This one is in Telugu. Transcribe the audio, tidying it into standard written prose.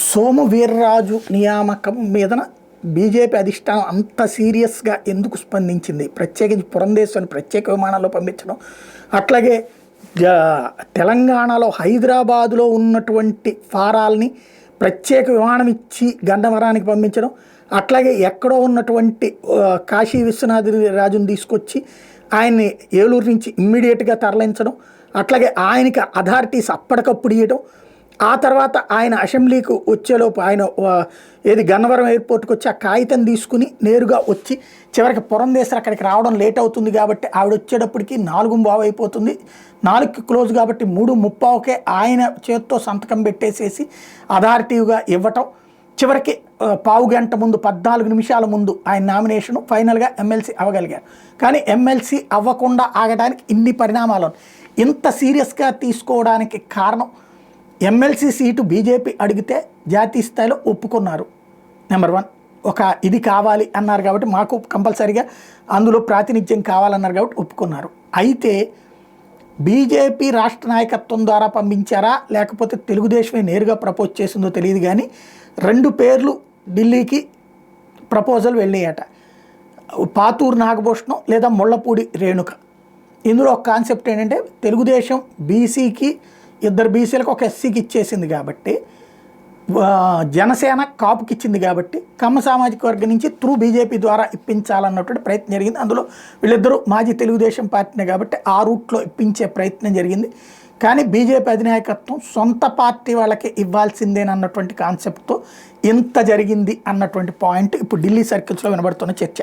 సోము వీర్రాజు నియామకం మీదన బీజేపీ అధిష్టానం అంత సీరియస్గా ఎందుకు స్పందించింది? ప్రత్యేకించి పురంధేశ్వరిని ప్రత్యేక విమానాల్లో పంపించడం, అట్లాగే తెలంగాణలో హైదరాబాదులో ఉన్నటువంటి ఫారాల్ని ప్రత్యేక విమానం ఇచ్చి గండవరానికి పంపించడం, అట్లాగే ఎక్కడో ఉన్నటువంటి కాశీ విశ్వనాథ్ రాజుని తీసుకొచ్చి ఆయన్ని ఏలూరు నుంచి ఇమ్మీడియట్గా తరలించడం, అట్లాగే ఆయనకి అథారిటీస్ అప్పటికప్పుడు ఇవ్వడం, ఆ తర్వాత ఆయన అసెంబ్లీకి వచ్చేలోపు ఆయన గన్నవరం ఎయిర్పోర్ట్కి వచ్చి ఆ కాగితం తీసుకుని నేరుగా వచ్చి చివరికి పురంధేశ్వరి అక్కడికి రావడం లేట్ అవుతుంది కాబట్టి ఆవిడ వచ్చేటప్పటికి 4:15 అయిపోతుంది, 4కి క్లోజ్ కాబట్టి 3:30కే ఆయన చేత్తో సంతకం పెట్టేసేసి అథారిటీవ్గా ఇవ్వటం, చివరికి పావు గంట ముందు 14 నిమిషాల ముందు ఆయన నామినేషను ఫైనల్గా ఎమ్మెల్సీ అవ్వగలిగారు. కానీ ఎమ్మెల్సీ అవ్వకుండా ఆగడానికి ఇన్ని పరిణామాలు ఇంత సీరియస్గా తీసుకోవడానికి కారణం ఎమ్మెల్సీ సీటు బీజేపీ అడిగితే జాతీయ స్థాయిలో ఒప్పుకున్నారు. నెంబర్ 1 ఒక ఇది కావాలి అన్నారు కాబట్టి మాకు కంపల్సరీగా అందులో ప్రాతినిధ్యం కావాలన్నారు కాబట్టి ఒప్పుకున్నారు. అయితే బీజేపీ రాష్ట్ర నాయకత్వం ద్వారా పంపించారా లేకపోతే తెలుగుదేశమే నేరుగా ప్రపోజ్ చేసిందో తెలియదు, కానీ 2 పేర్లు ఢిల్లీకి ప్రపోజల్ వెళ్ళాయట. పాతూరు నాగభూషణం లేదా ముళ్ళపూడి రేణుక. ఇందులో ఒక కాన్సెప్ట్ ఏంటంటే తెలుగుదేశం బీసీకి 2 బీసీలకు ఒక ఎస్సీకి ఇచ్చేసింది కాబట్టి, జనసేన కాపుకి ఇచ్చింది కాబట్టి కమ్మ సామాజిక వర్గం నుంచి త్రూ బీజేపీ ద్వారా ఇప్పించాలన్నటువంటి ప్రయత్నం జరిగింది. అందులో వీళ్ళిద్దరూ మాజీ తెలుగుదేశం పార్టీనే కాబట్టి ఆ రూట్లో ఇప్పించే ప్రయత్నం జరిగింది. కానీ బీజేపీ అధినాయకత్వం సొంత పార్టీ వాళ్ళకి ఇవ్వాల్సిందేనన్నటువంటి కాన్సెప్ట్తో ఇంత జరిగింది అన్నటువంటి పాయింట్ ఇప్పుడు ఢిల్లీ సర్కిల్స్లో వినబడుతున్న చర్చ.